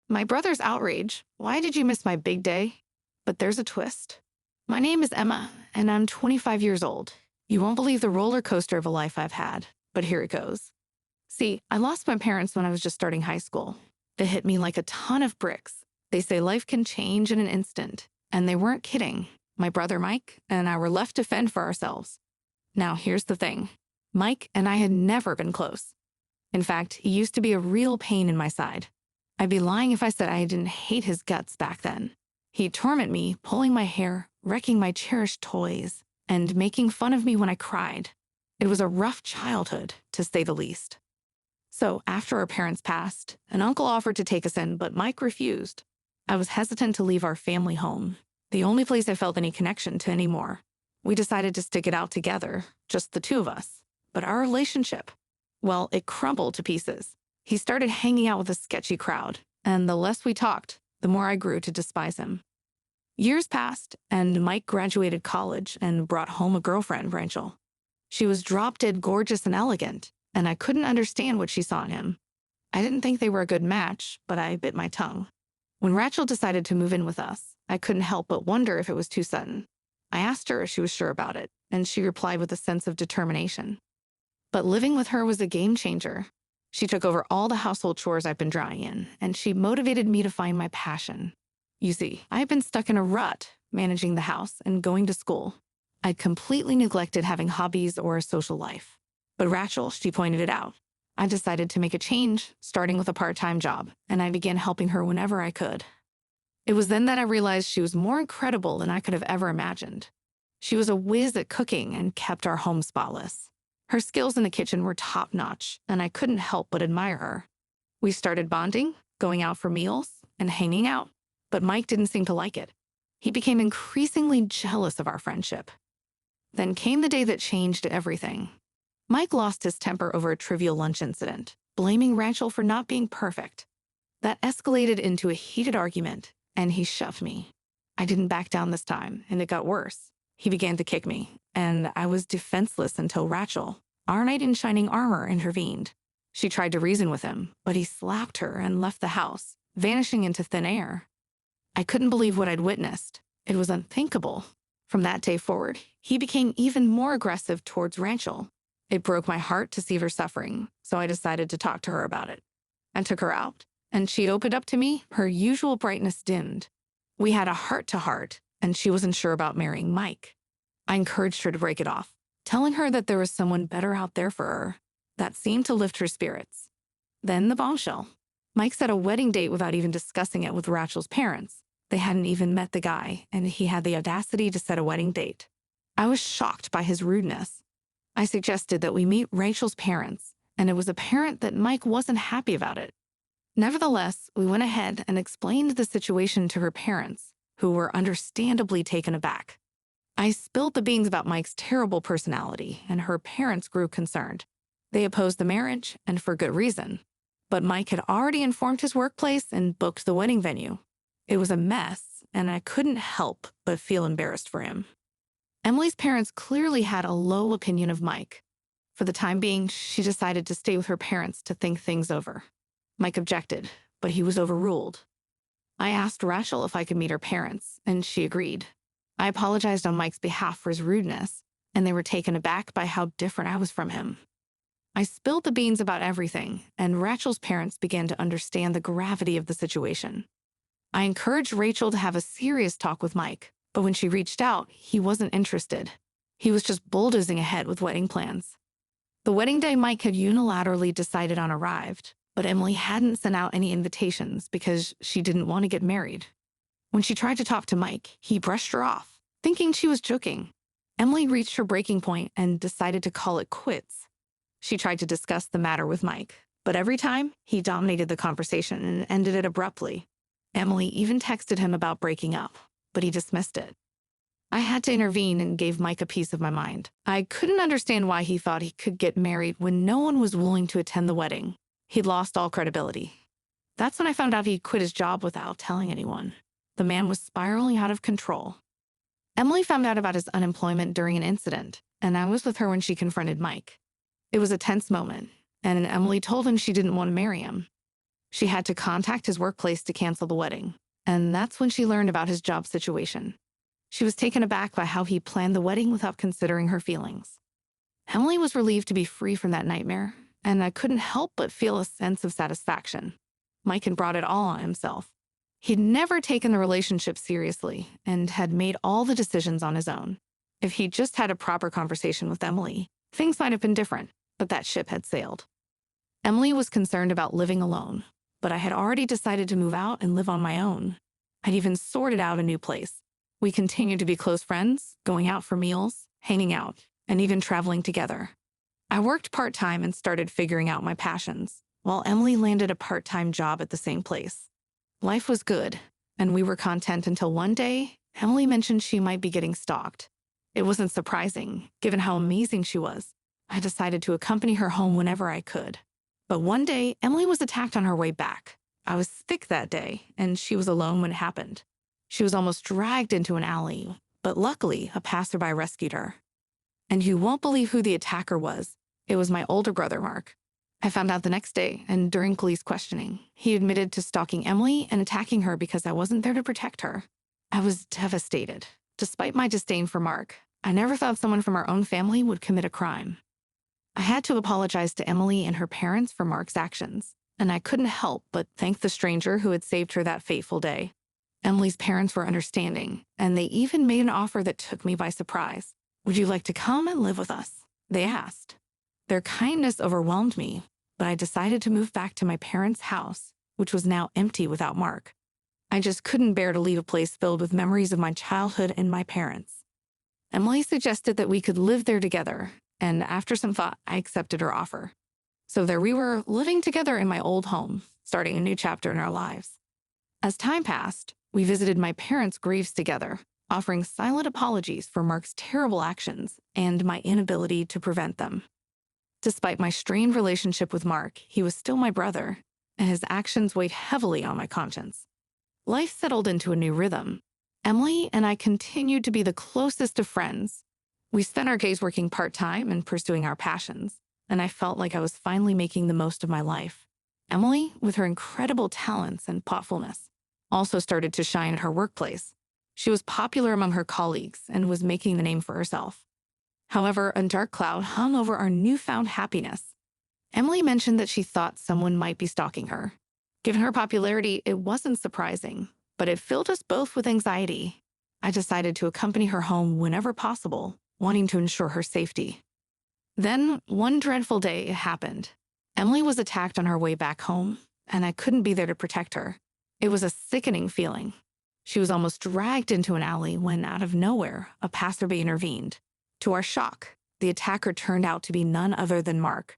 My brother's Outrage. Why did you miss my big day? But there's a twist. My name is Emma, and I'm 25 years old. You won't believe the roller coaster of a life I've had, but here it goes. See, I lost my parents when I was just starting high school. It hit me like a ton of bricks. They say life can change in an instant, and they weren't kidding. My brother Mike and I were left to fend for ourselves. Now, here's the thing. Mike and I had never been close. In fact, he used to be a real pain in my side. I'd be lying if I said I didn't hate his guts back then. He'd torment me, pulling my hair, wrecking my cherished toys, and making fun of me when I cried. It was a rough childhood, to say the least. So, after our parents passed, an uncle offered to take us in, but Mike refused. I was hesitant to leave our family home, the only place I felt any connection to anymore. We decided to stick it out together, just the two of us. But our relationship, well, it crumbled to pieces. He started hanging out with a sketchy crowd, and the less we talked, the more I grew to despise him. Years passed, and Mike graduated college and brought home a girlfriend, Rachel. She was drop-dead gorgeous and elegant, and I couldn't understand what she saw in him. I didn't think they were a good match, but I bit my tongue. When Rachel decided to move in with us, I couldn't help but wonder if it was too sudden. I asked her if she was sure about it, and she replied with a sense of determination. But living with her was a game changer. She took over all the household chores I've been drawing in, and she motivated me to find my passion. You see, I had been stuck in a rut, managing the house and going to school. I'd completely neglected having hobbies or a social life. But Rachel, she pointed it out. I decided to make a change, starting with a part-time job, and I began helping her whenever I could. It was then that I realized she was more incredible than I could have ever imagined. She was a whiz at cooking and kept our home spotless. Her skills in the kitchen were top-notch, and I couldn't help but admire her. We started bonding, going out for meals, and hanging out, but Mike didn't seem to like it. He became increasingly jealous of our friendship. Then came the day that changed everything. Mike lost his temper over a trivial lunch incident, blaming Rachel for not being perfect. That escalated into a heated argument, and he shoved me. I didn't back down this time, and it got worse. He began to kick me, and I was defenseless until Rachel, our knight in shining armor, intervened. She tried to reason with him, but he slapped her and left the house, vanishing into thin air. I couldn't believe what I'd witnessed. It was unthinkable. From that day forward, he became even more aggressive towards Rachel. It broke my heart to see her suffering, so I decided to talk to her about it. I took her out, and she opened up to me, her usual brightness dimmed. We had a heart-to-heart, and she wasn't sure about marrying Mike. I encouraged her to break it off, telling her that there was someone better out there for her. That seemed to lift her spirits. Then the bombshell. Mike set a wedding date without even discussing it with Rachel's parents. They hadn't even met the guy, and he had the audacity to set a wedding date. I was shocked by his rudeness. I suggested that we meet Rachel's parents, and it was apparent that Mike wasn't happy about it. Nevertheless, we went ahead and explained the situation to her parents, who were understandably taken aback. I spilled the beans about Mike's terrible personality, and her parents grew concerned. They opposed the marriage, and for good reason. But Mike had already informed his workplace and booked the wedding venue. It was a mess, and I couldn't help but feel embarrassed for him. Emily's parents clearly had a low opinion of Mike. For the time being, she decided to stay with her parents to think things over. Mike objected, but he was overruled. I asked Rachel if I could meet her parents, and she agreed. I apologized on Mike's behalf for his rudeness, and they were taken aback by how different I was from him. I spilled the beans about everything, and Rachel's parents began to understand the gravity of the situation. I encouraged Rachel to have a serious talk with Mike, but when she reached out, he wasn't interested. He was just bulldozing ahead with wedding plans. The wedding day Mike had unilaterally decided on arrived, but Emily hadn't sent out any invitations because she didn't want to get married. When she tried to talk to Mike, he brushed her off, thinking she was joking. Emily reached her breaking point and decided to call it quits. She tried to discuss the matter with Mike, but every time, he dominated the conversation and ended it abruptly. Emily even texted him about breaking up, but he dismissed it. I had to intervene and gave Mike a piece of my mind. I couldn't understand why he thought he could get married when no one was willing to attend the wedding. He'd lost all credibility. That's when I found out he'd quit his job without telling anyone. The man was spiraling out of control. Emily found out about his unemployment during an incident, and I was with her when she confronted Mike. It was a tense moment, and Emily told him she didn't want to marry him. She had to contact his workplace to cancel the wedding, and that's when she learned about his job situation. She was taken aback by how he planned the wedding without considering her feelings. Emily was relieved to be free from that nightmare, and I couldn't help but feel a sense of satisfaction. Mike had brought it all on himself. He'd never taken the relationship seriously and had made all the decisions on his own. If he'd just had a proper conversation with Emily, things might have been different, but that ship had sailed. Emily was concerned about living alone, but I had already decided to move out and live on my own. I'd even sorted out a new place. We continued to be close friends, going out for meals, hanging out, and even traveling together. I worked part-time and started figuring out my passions, while Emily landed a part-time job at the same place. Life was good, and we were content until one day, Emily mentioned she might be getting stalked. It wasn't surprising, given how amazing she was. I decided to accompany her home whenever I could. But one day, Emily was attacked on her way back. I was sick that day, and she was alone when it happened. She was almost dragged into an alley, but luckily, a passerby rescued her. And you won't believe who the attacker was. It was my older brother, Mark. I found out the next day, and during police questioning, he admitted to stalking Emily and attacking her because I wasn't there to protect her. I was devastated. Despite my disdain for Mark, I never thought someone from our own family would commit a crime. I had to apologize to Emily and her parents for Mark's actions, and I couldn't help but thank the stranger who had saved her that fateful day. Emily's parents were understanding, and they even made an offer that took me by surprise. "Would you like to come and live with us?" they asked. Their kindness overwhelmed me, but I decided to move back to my parents' house, which was now empty without Mark. I just couldn't bear to leave a place filled with memories of my childhood and my parents. Emily suggested that we could live there together, and after some thought, I accepted her offer. So there we were, living together in my old home, starting a new chapter in our lives. As time passed, we visited my parents' graves together, offering silent apologies for Mark's terrible actions and my inability to prevent them. Despite my strained relationship with Mark, he was still my brother, and his actions weighed heavily on my conscience. Life settled into a new rhythm. Emily and I continued to be the closest of friends. We spent our days working part-time and pursuing our passions, and I felt like I was finally making the most of my life. Emily, with her incredible talents and thoughtfulness, also started to shine at her workplace. She was popular among her colleagues and was making the name for herself. However, a dark cloud hung over our newfound happiness. Emily mentioned that she thought someone might be stalking her. Given her popularity, it wasn't surprising, but it filled us both with anxiety. I decided to accompany her home whenever possible, wanting to ensure her safety. Then, one dreadful day, it happened. Emily was attacked on her way back home, and I couldn't be there to protect her. It was a sickening feeling. She was almost dragged into an alley when, out of nowhere, a passerby intervened. To our shock, the attacker turned out to be none other than Mark.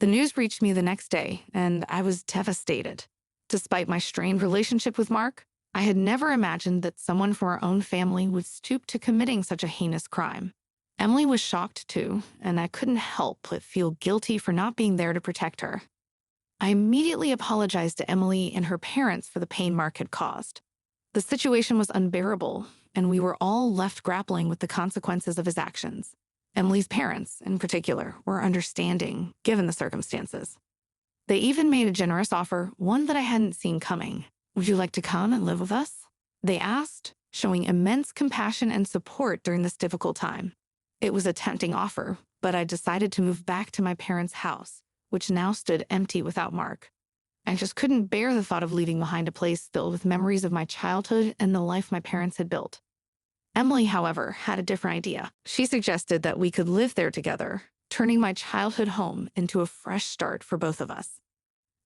The news reached me the next day, and I was devastated. Despite my strained relationship with Mark, I had never imagined that someone from our own family would stoop to committing such a heinous crime. Emily was shocked too, and I couldn't help but feel guilty for not being there to protect her. I immediately apologized to Emily and her parents for the pain Mark had caused. The situation was unbearable, and we were all left grappling with the consequences of his actions. Emily's parents, in particular, were understanding, given the circumstances. They even made a generous offer, one that I hadn't seen coming. "Would you like to come and live with us?" they asked, showing immense compassion and support during this difficult time. It was a tempting offer, but I decided to move back to my parents' house, which now stood empty without Mark. I just couldn't bear the thought of leaving behind a place filled with memories of my childhood and the life my parents had built. Emily, however, had a different idea. She suggested that we could live there together, turning my childhood home into a fresh start for both of us.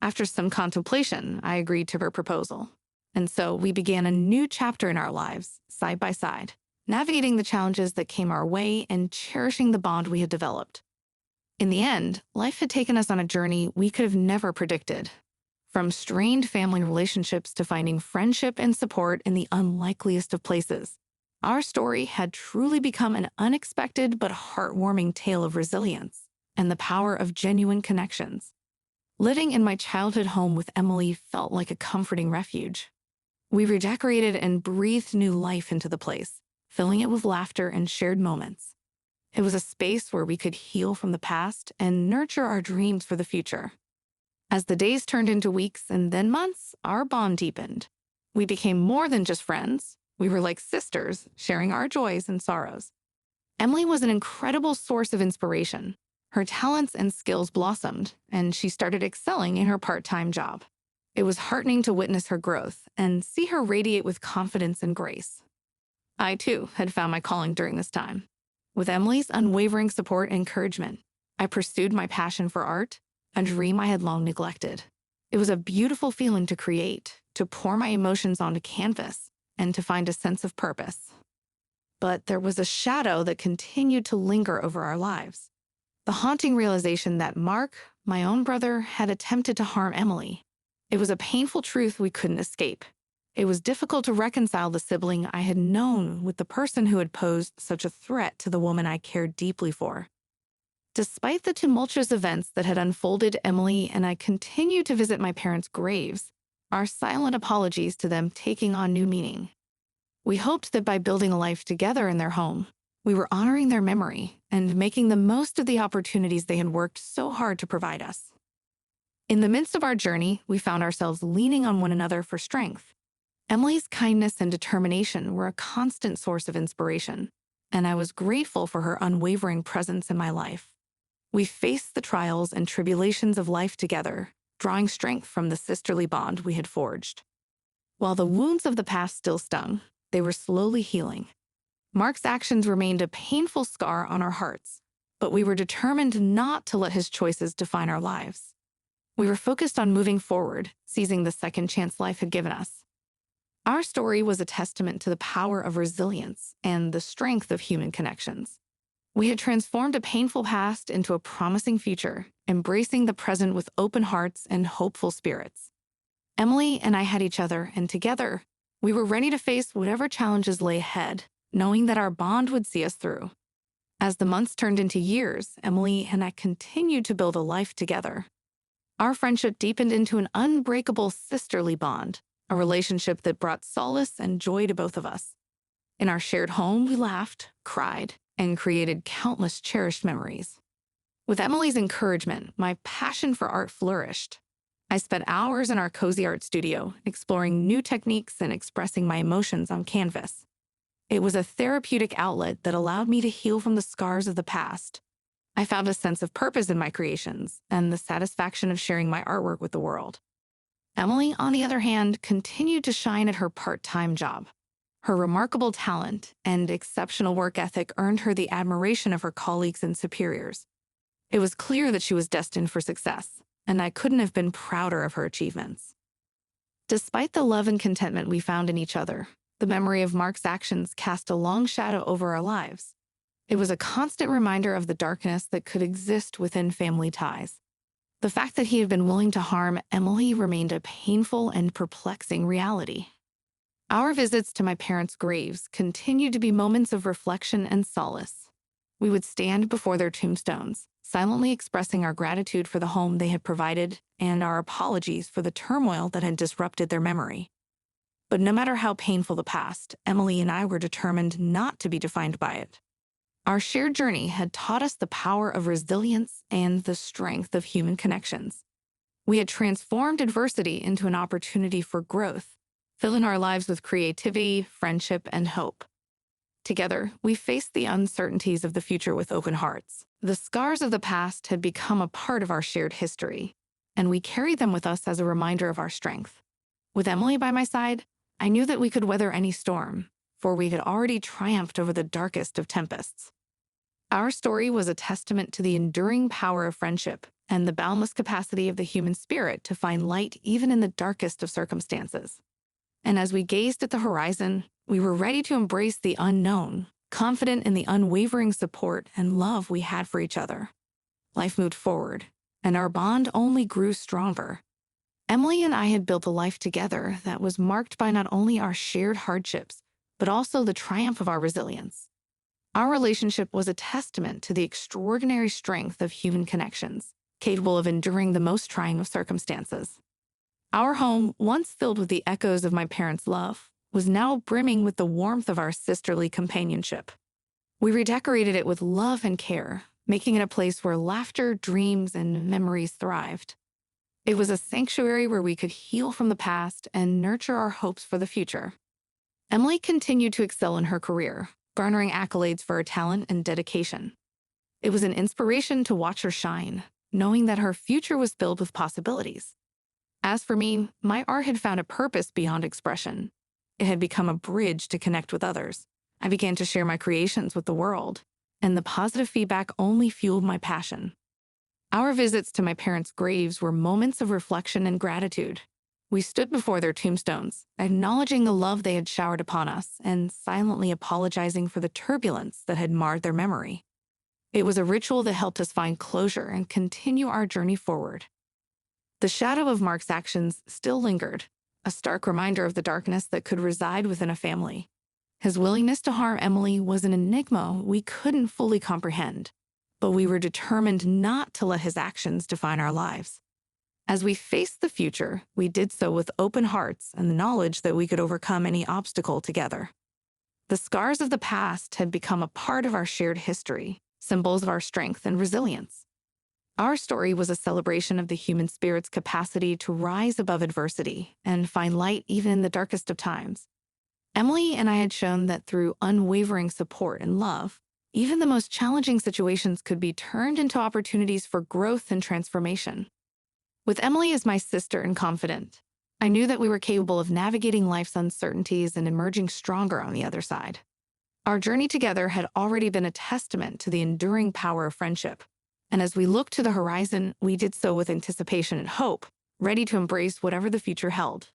After some contemplation, I agreed to her proposal. And so we began a new chapter in our lives, side by side, navigating the challenges that came our way and cherishing the bond we had developed. In the end, life had taken us on a journey we could have never predicted. From strained family relationships to finding friendship and support in the unlikeliest of places. Our story had truly become an unexpected but heartwarming tale of resilience and the power of genuine connections. Living in my childhood home with Emily felt like a comforting refuge. We redecorated and breathed new life into the place, filling it with laughter and shared moments. It was a space where we could heal from the past and nurture our dreams for the future. As the days turned into weeks and then months, our bond deepened. We became more than just friends. We were like sisters, sharing our joys and sorrows. Emily was an incredible source of inspiration. Her talents and skills blossomed, and she started excelling in her part-time job. It was heartening to witness her growth and see her radiate with confidence and grace. I, too, had found my calling during this time. With Emily's unwavering support and encouragement, I pursued my passion for art, a dream I had long neglected. It was a beautiful feeling to create, to pour my emotions onto canvas, and to find a sense of purpose. But there was a shadow that continued to linger over our lives. The haunting realization that Mark, my own brother, had attempted to harm Emily. It was a painful truth we couldn't escape. It was difficult to reconcile the sibling I had known with the person who had posed such a threat to the woman I cared deeply for. Despite the tumultuous events that had unfolded, Emily and I continued to visit my parents' graves, our silent apologies to them taking on new meaning. We hoped that by building a life together in their home, we were honoring their memory and making the most of the opportunities they had worked so hard to provide us. In the midst of our journey, we found ourselves leaning on one another for strength. Emily's kindness and determination were a constant source of inspiration, and I was grateful for her unwavering presence in my life. We faced the trials and tribulations of life together, drawing strength from the sisterly bond we had forged. While the wounds of the past still stung, they were slowly healing. Mark's actions remained a painful scar on our hearts, but we were determined not to let his choices define our lives. We were focused on moving forward, seizing the second chance life had given us. Our story was a testament to the power of resilience and the strength of human connections. We had transformed a painful past into a promising future, embracing the present with open hearts and hopeful spirits. Emily and I had each other, and together, we were ready to face whatever challenges lay ahead, knowing that our bond would see us through. As the months turned into years, Emily and I continued to build a life together. Our friendship deepened into an unbreakable sisterly bond, a relationship that brought solace and joy to both of us. In our shared home, we laughed, cried, and created countless cherished memories. With Emily's encouragement, my passion for art flourished. I spent hours in our cozy art studio, exploring new techniques and expressing my emotions on canvas. It was a therapeutic outlet that allowed me to heal from the scars of the past. I found a sense of purpose in my creations and the satisfaction of sharing my artwork with the world. Emily, on the other hand, continued to shine at her part-time job. Her remarkable talent and exceptional work ethic earned her the admiration of her colleagues and superiors. It was clear that she was destined for success, and I couldn't have been prouder of her achievements. Despite the love and contentment we found in each other, the memory of Mark's actions cast a long shadow over our lives. It was a constant reminder of the darkness that could exist within family ties. The fact that he had been willing to harm Emily remained a painful and perplexing reality. Our visits to my parents' graves continued to be moments of reflection and solace. We would stand before their tombstones, silently expressing our gratitude for the home they had provided and our apologies for the turmoil that had disrupted their memory. But no matter how painful the past, Emily and I were determined not to be defined by it. Our shared journey had taught us the power of resilience and the strength of human connections. We had transformed adversity into an opportunity for growth, filling our lives with creativity, friendship, and hope. Together, we faced the uncertainties of the future with open hearts. The scars of the past had become a part of our shared history, and we carried them with us as a reminder of our strength. With Emily by my side, I knew that we could weather any storm, for we had already triumphed over the darkest of tempests. Our story was a testament to the enduring power of friendship and the boundless capacity of the human spirit to find light even in the darkest of circumstances. And as we gazed at the horizon, we were ready to embrace the unknown, confident in the unwavering support and love we had for each other. Life moved forward, and our bond only grew stronger. Emily and I had built a life together that was marked by not only our shared hardships, but also the triumph of our resilience. Our relationship was a testament to the extraordinary strength of human connections, capable of enduring the most trying of circumstances. Our home, once filled with the echoes of my parents' love, was now brimming with the warmth of our sisterly companionship. We redecorated it with love and care, making it a place where laughter, dreams, and memories thrived. It was a sanctuary where we could heal from the past and nurture our hopes for the future. Emily continued to excel in her career, garnering accolades for her talent and dedication. It was an inspiration to watch her shine, knowing that her future was filled with possibilities. As for me, my art had found a purpose beyond expression. It had become a bridge to connect with others. I began to share my creations with the world, and the positive feedback only fueled my passion. Our visits to my parents' graves were moments of reflection and gratitude. We stood before their tombstones, acknowledging the love they had showered upon us and silently apologizing for the turbulence that had marred their memory. It was a ritual that helped us find closure and continue our journey forward. The shadow of Mark's actions still lingered, a stark reminder of the darkness that could reside within a family. His willingness to harm Emily was an enigma we couldn't fully comprehend, but we were determined not to let his actions define our lives. As we faced the future, we did so with open hearts and the knowledge that we could overcome any obstacle together. The scars of the past had become a part of our shared history, symbols of our strength and resilience. Our story was a celebration of the human spirit's capacity to rise above adversity and find light even in the darkest of times. Emily and I had shown that through unwavering support and love, even the most challenging situations could be turned into opportunities for growth and transformation. With Emily as my sister and confidant, I knew that we were capable of navigating life's uncertainties and emerging stronger on the other side. Our journey together had already been a testament to the enduring power of friendship, and as we looked to the horizon, we did so with anticipation and hope, ready to embrace whatever the future held.